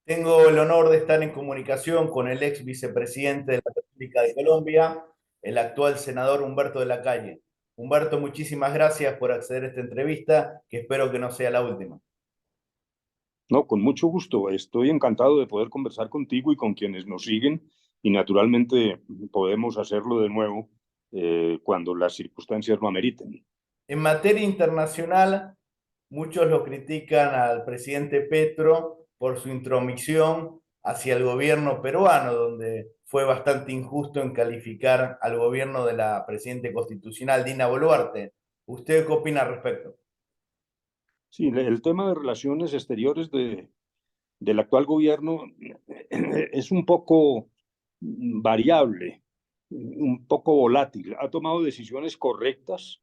Tengo el honor de estar en comunicación con el ex vicepresidente de la República de Colombia, el actual senador Humberto de la Calle. Humberto, muchísimas gracias por acceder a esta entrevista, que espero que no sea la última. No, con mucho gusto. Estoy encantado de poder conversar contigo y con quienes nos siguen y naturalmente podemos hacerlo de nuevo cuando las circunstancias lo ameriten. En materia internacional, muchos lo critican al presidente Petro por su intromisión hacia el gobierno peruano, donde fue bastante injusto en calificar al gobierno de la presidenta constitucional Dina Boluarte. ¿Usted qué opina al respecto? Sí, el tema de relaciones exteriores del actual gobierno es un poco variable, un poco volátil. Ha tomado decisiones correctas,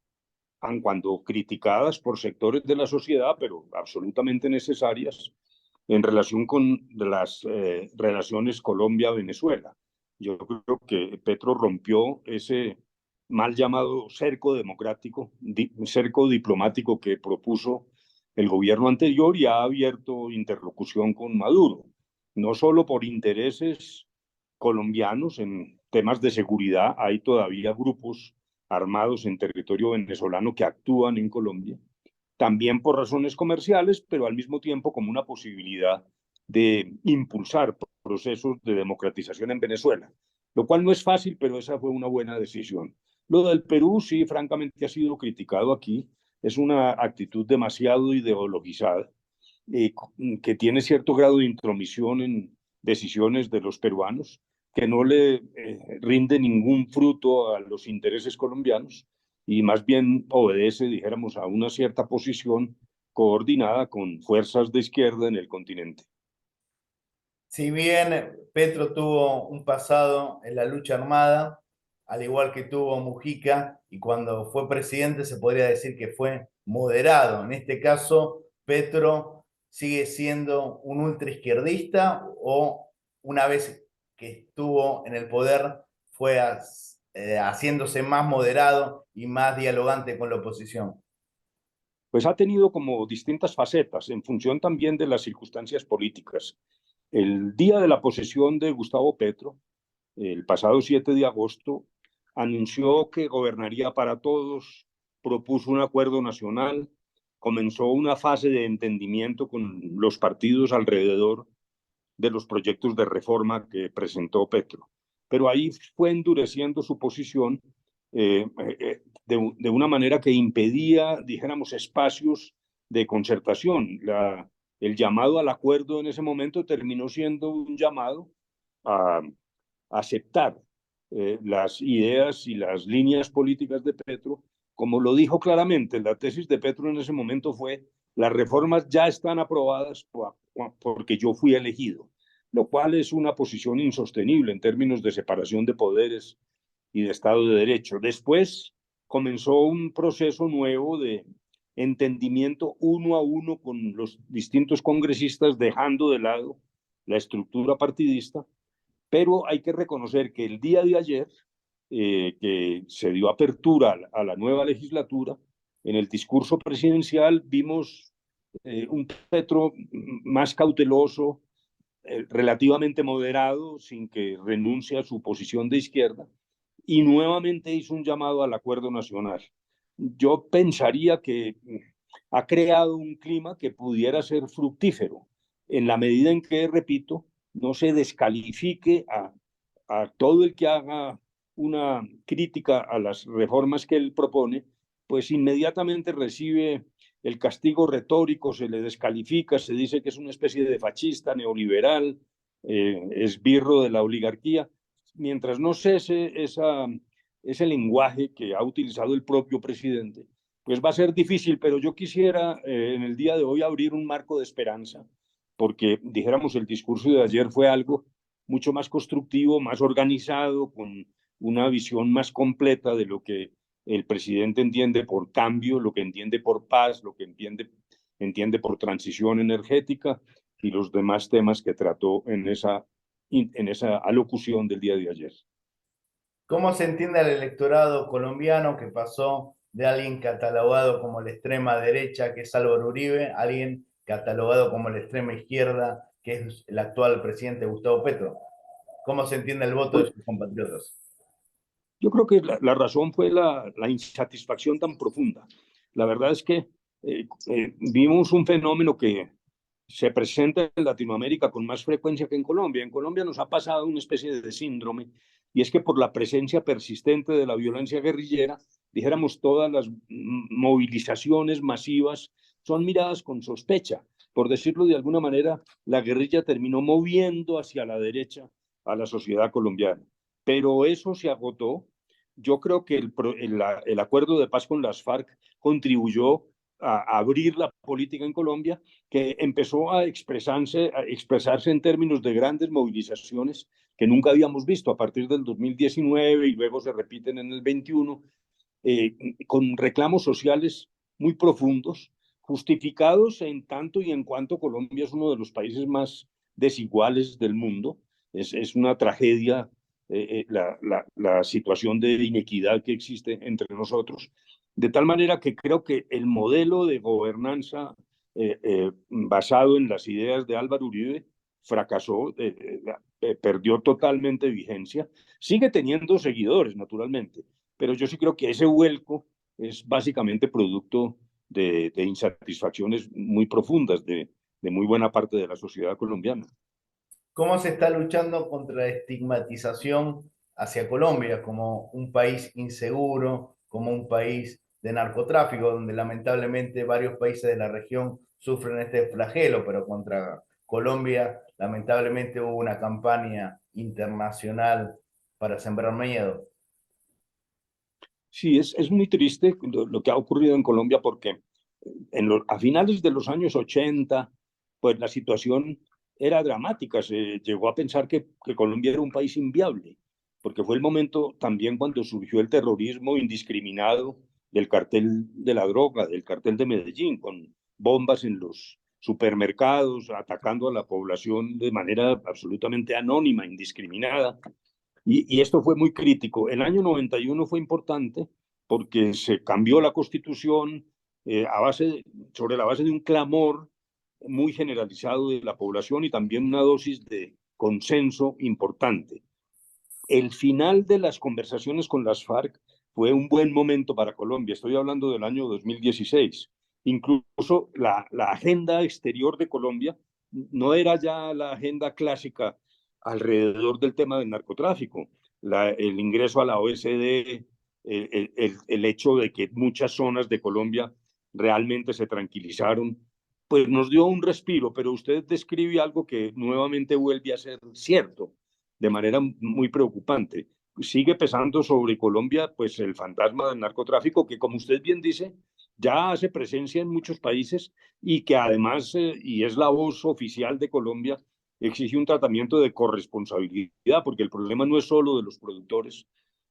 aun cuando criticadas por sectores de la sociedad, pero absolutamente necesarias en relación con las relaciones Colombia-Venezuela. Yo creo que Petro rompió ese mal llamado cerco democrático, cerco diplomático que propuso el gobierno anterior y ha abierto interlocución con Maduro, no solo por intereses colombianos en temas de seguridad, hay todavía grupos armados en territorio venezolano que actúan en Colombia, también por razones comerciales, pero al mismo tiempo como una posibilidad de impulsar procesos de democratización en Venezuela, lo cual no es fácil, pero esa fue una buena decisión. Lo del Perú, sí, francamente ha sido criticado aquí, es una actitud demasiado ideologizada, eh, que tiene cierto grado de intromisión en decisiones de los peruanos, que no le rinde ningún fruto a los intereses colombianos y más bien obedece, dijéramos, a una cierta posición coordinada con fuerzas de izquierda en el continente. Si bien Petro tuvo un pasado en la lucha armada, al igual que tuvo Mujica, y cuando fue presidente se podría decir que fue moderado. En este caso, Petro sigue siendo un ultraizquierdista o una vez que estuvo en el poder fue haciéndose más moderado y más dialogante con la oposición. Pues ha tenido como distintas facetas en función también de las circunstancias políticas. El día de la posesión de Gustavo Petro, el pasado 7 de agosto, anunció que gobernaría para todos, propuso un acuerdo nacional, comenzó una fase de entendimiento con los partidos alrededor de los proyectos de reforma que presentó Petro. Pero ahí fue endureciendo su posición de una manera que impedía, dijéramos, espacios de concertación. El llamado al acuerdo en ese momento terminó siendo un llamado a aceptar las ideas y las líneas políticas de Petro, como lo dijo claramente, la tesis de Petro en ese momento fue: las reformas ya están aprobadas porque yo fui elegido, lo cual es una posición insostenible en términos de separación de poderes y de Estado de Derecho. Después comenzó un proceso nuevo de entendimiento uno a uno con los distintos congresistas, dejando de lado la estructura partidista, pero hay que reconocer que el día de ayer, que se dio apertura a la nueva legislatura, en el discurso presidencial vimos un Petro más cauteloso, relativamente moderado, sin que renuncie a su posición de izquierda, y nuevamente hizo un llamado al acuerdo nacional. Yo pensaría que ha creado un clima que pudiera ser fructífero, en la medida en que, repito, no se descalifique a todo el que haga una crítica a las reformas que él propone, pues inmediatamente recibe el castigo retórico, se le descalifica, se dice que es una especie de fascista, neoliberal, esbirro de la oligarquía, mientras no cese ese lenguaje que ha utilizado el propio presidente, pues va a ser difícil, pero yo quisiera en el día de hoy abrir un marco de esperanza, porque dijéramos el discurso de ayer fue algo mucho más constructivo, más organizado, con una visión más completa de lo que el presidente entiende por cambio, lo que entiende por paz, lo que entiende por transición energética y los demás temas que trató en esa alocución del día de ayer. ¿Cómo se entiende al electorado colombiano que pasó de alguien catalogado como la extrema derecha, que es Álvaro Uribe, a alguien catalogado como la extrema izquierda, que es el actual presidente Gustavo Petro. ¿Cómo se entiende el voto de Pues sus compatriotas? yo creo que la razón fue la insatisfacción tan profunda. La verdad es que vimos un fenómeno que se presenta en Latinoamérica con más frecuencia que en Colombia. En Colombia nos ha pasado una especie de síndrome, y es que por la presencia persistente de la violencia guerrillera, dijéramos, todas las movilizaciones masivas son miradas con sospecha. Por decirlo de alguna manera, la guerrilla terminó moviendo hacia la derecha a la sociedad colombiana. Pero eso se agotó. Yo creo que el acuerdo de paz con las FARC contribuyó a abrir la política en Colombia, que empezó a expresarse en términos de grandes movilizaciones que nunca habíamos visto a partir del 2019 y luego se repiten en el 21, con reclamos sociales muy profundos, justificados en tanto y en cuanto Colombia es uno de los países más desiguales del mundo. Es una tragedia la situación de inequidad que existe entre nosotros, de tal manera que creo que el modelo de gobernanza basado en las ideas de Álvaro Uribe fracasó, perdió totalmente vigencia, sigue teniendo seguidores, naturalmente, pero yo sí creo que ese vuelco es básicamente producto de insatisfacciones muy profundas de muy buena parte de la sociedad colombiana. ¿Cómo se está luchando contra la estigmatización hacia Colombia como un país inseguro, como un país de narcotráfico, donde lamentablemente varios países de la región sufren este flagelo, pero contra Colombia lamentablemente hubo una campaña internacional para sembrar miedo? Sí, es muy triste lo que ha ocurrido en Colombia porque a finales de los años 80, pues la situación era dramática. Se llegó a pensar que Colombia era un país inviable, porque fue el momento también cuando surgió el terrorismo indiscriminado del cartel de la droga, del cartel de Medellín, con bombas en los supermercados, atacando a la población de manera absolutamente anónima, indiscriminada. Y esto fue muy crítico. El año 91 fue importante porque se cambió la constitución sobre la base de un clamor muy generalizado de la población y también una dosis de consenso importante. El final de las conversaciones con las FARC fue un buen momento para Colombia. Estoy hablando del año 2016. Incluso la agenda exterior de Colombia no era ya la agenda clásica alrededor del tema del narcotráfico. El ingreso a la OECD, el hecho de que muchas zonas de Colombia realmente se tranquilizaron, pues nos dio un respiro, pero usted describe algo que nuevamente vuelve a ser cierto de manera muy preocupante. Sigue pesando sobre Colombia pues el fantasma del narcotráfico que, como usted bien dice, ya hace presencia en muchos países y que además, y es la voz oficial de Colombia, exige un tratamiento de corresponsabilidad, porque el problema no es solo de los productores,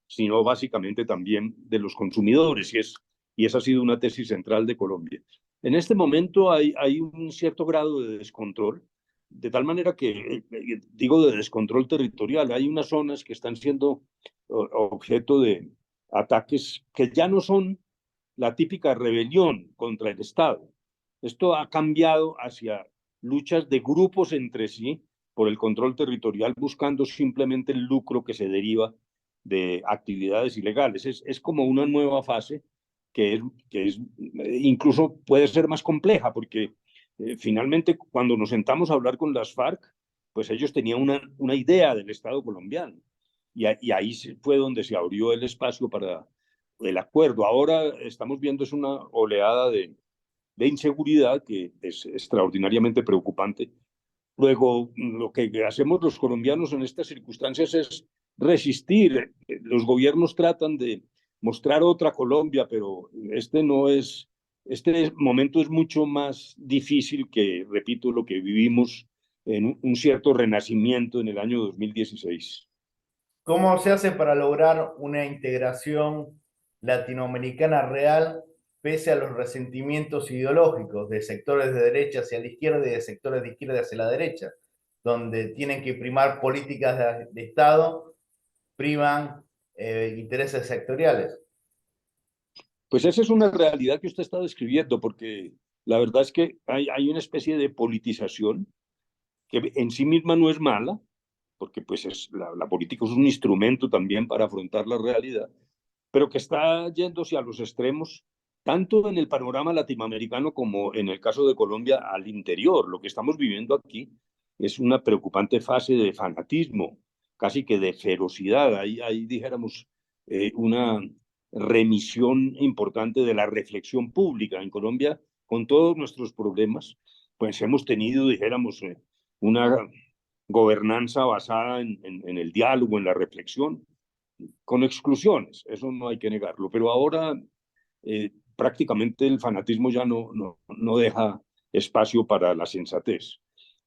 sino básicamente también de los consumidores, y esa ha sido una tesis central de Colombia. En este momento hay un cierto grado de descontrol, de tal manera que, digo, de descontrol territorial. Hay unas zonas que están siendo objeto de ataques que ya no son la típica rebelión contra el Estado. Esto ha cambiado hacia luchas de grupos entre sí por el control territorial, buscando simplemente el lucro que se deriva de actividades ilegales. Es como una nueva fase que es incluso puede ser más compleja, porque finalmente cuando nos sentamos a hablar con las FARC, pues ellos tenían una idea del Estado colombiano. Y ahí fue donde se abrió el espacio para el acuerdo. Ahora estamos viendo es una oleada de inseguridad que es extraordinariamente preocupante. Luego, lo que hacemos los colombianos en estas circunstancias es resistir. Los gobiernos tratan de mostrar otra Colombia, pero este momento es mucho más difícil que, repito, lo que vivimos en un cierto renacimiento en el año 2016. ¿Cómo se hace para lograr una integración latinoamericana real pese a los resentimientos ideológicos de sectores de derecha hacia la izquierda y de sectores de izquierda hacia la derecha, donde tienen que primar políticas de Estado, priman intereses sectoriales? Pues esa es una realidad que usted está describiendo, porque la verdad es que hay una especie de politización que en sí misma no es mala, porque pues la política es un instrumento también para afrontar la realidad, pero que está yéndose a los extremos, tanto en el panorama latinoamericano como en el caso de Colombia al interior. Lo que estamos viviendo aquí es una preocupante fase de fanatismo, casi que de ferocidad. Ahí dijéramos, una remisión importante de la reflexión pública. En Colombia, con todos nuestros problemas, pues hemos tenido, dijéramos, una gobernanza basada en el diálogo, en la reflexión, con exclusiones, eso no hay que negarlo, pero ahora prácticamente el fanatismo ya no deja espacio para la sensatez.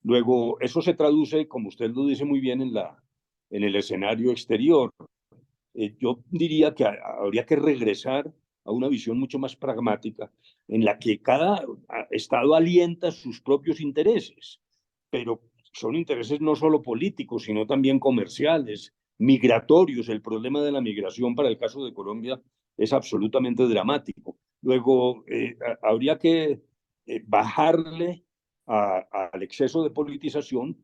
Luego, eso se traduce, como usted lo dice muy bien, en el escenario exterior. Yo diría que habría que regresar a una visión mucho más pragmática, en la que cada Estado alienta sus propios intereses, pero son intereses no solo políticos, sino también comerciales, migratorios. El problema de la migración para el caso de Colombia es absolutamente dramático. Luego, habría que bajarle al exceso de politización,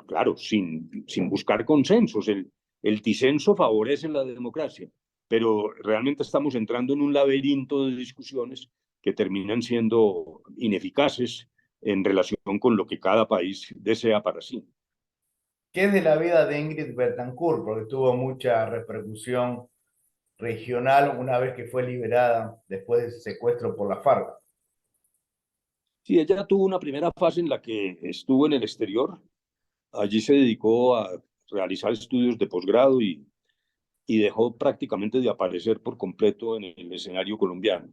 claro, sin buscar consensos. El disenso favorece la democracia, pero realmente estamos entrando en un laberinto de discusiones que terminan siendo ineficaces en relación con lo que cada país desea para sí. ¿Qué es de la vida de Ingrid Betancourt? Porque tuvo mucha repercusión regional una vez que fue liberada después de ese secuestro por la FARC. Sí, ella tuvo una primera fase en la que estuvo en el exterior. Allí se dedicó a realizar estudios de posgrado y dejó prácticamente de aparecer por completo en el escenario colombiano.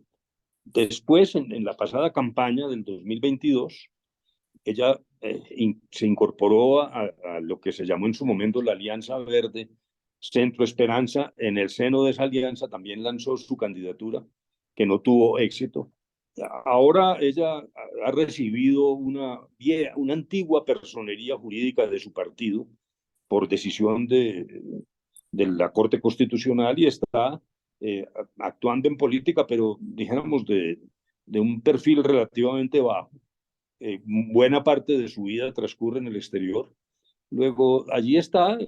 Después, en la pasada campaña del 2022, ella se incorporó a lo que se llamó en su momento la Alianza Verde, Centro Esperanza. En el seno de esa alianza también lanzó su candidatura, que no tuvo éxito. Ahora ella ha recibido una antigua personería jurídica de su partido por decisión de la Corte Constitucional y está actuando en política, pero dijéramos de un perfil relativamente bajo. Buena parte de su vida transcurre en el exterior. Luego, allí está,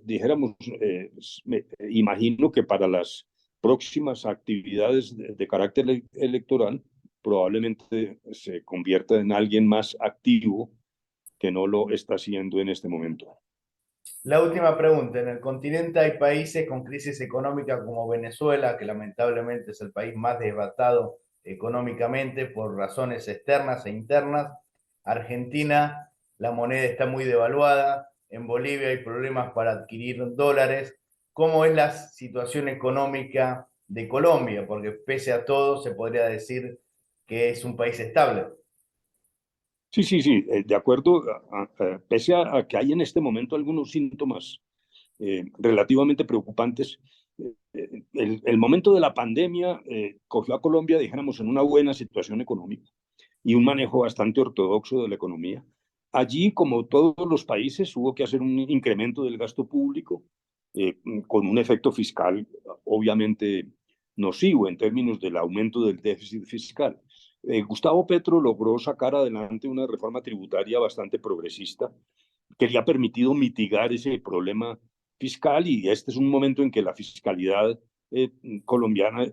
dijéramos, me imagino que para las próximas actividades de carácter electoral, probablemente se convierta en alguien más activo que no lo está haciendo en este momento. La última pregunta. En el continente hay países con crisis económica como Venezuela, que lamentablemente es el país más devastado económicamente por razones externas e internas. Argentina, la moneda está muy devaluada. En Bolivia hay problemas para adquirir dólares. ¿Cómo es la situación económica de Colombia? Porque pese a todo se podría decir que es un país estable. Sí, sí, sí, de acuerdo, pese a que hay en este momento algunos síntomas relativamente preocupantes. El momento de la pandemia cogió a Colombia, dijéramos, en una buena situación económica y un manejo bastante ortodoxo de la economía. Allí, como todos los países, hubo que hacer un incremento del gasto público con un efecto fiscal obviamente nocivo en términos del aumento del déficit fiscal. Gustavo Petro logró sacar adelante una reforma tributaria bastante progresista que le ha permitido mitigar ese problema fiscal y este es un momento en que la fiscalidad eh, colombiana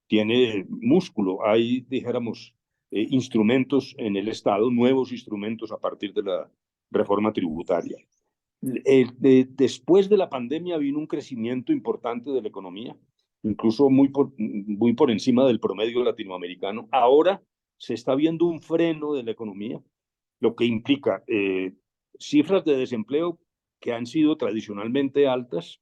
tiene músculo. Hay, dijéramos, instrumentos en el Estado, nuevos instrumentos a partir de la reforma tributaria. Después de la pandemia vino un crecimiento importante de la economía, incluso muy por encima del promedio latinoamericano. Ahora se está viendo un freno de la economía, lo que implica cifras de desempleo que han sido tradicionalmente altas,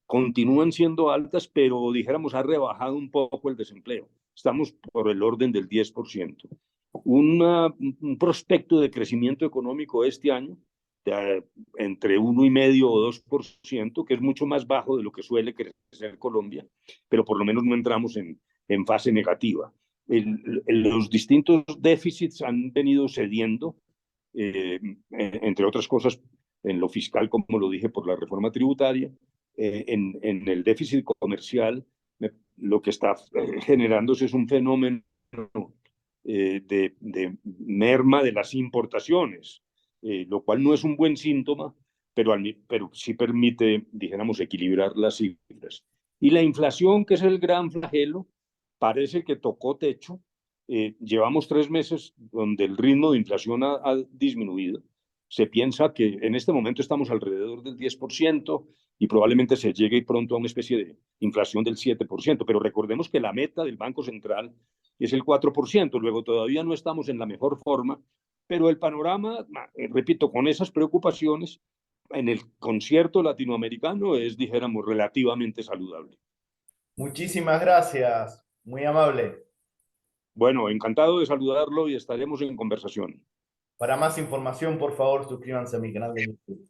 continúan siendo altas, pero dijéramos ha rebajado un poco el desempleo. Estamos por el orden del 10%. Un prospecto de crecimiento económico este año de, entre 1,5 o 2%, que es mucho más bajo de lo que suele crecer Colombia, pero por lo menos no entramos en fase negativa. Los distintos déficits han venido cediendo, entre otras cosas, en lo fiscal, como lo dije, por la reforma tributaria, en el déficit comercial, lo que está generándose es un fenómeno de merma de las importaciones. lo cual no es un buen síntoma, pero sí permite, dijéramos, equilibrar las cifras. Y la inflación, que es el gran flagelo, parece que tocó techo. Llevamos 3 meses donde el ritmo de inflación ha disminuido. Se piensa que en este momento estamos alrededor del 10% y probablemente se llegue pronto a una especie de inflación del 7%, pero recordemos que la meta del Banco Central es el 4%, luego todavía no estamos en la mejor forma, pero el panorama, repito, con esas preocupaciones, en el concierto latinoamericano es, dijéramos, relativamente saludable. Muchísimas gracias, muy amable. Bueno, encantado de saludarlo y estaremos en conversación. Para más información, por favor, suscríbanse a mi canal de YouTube.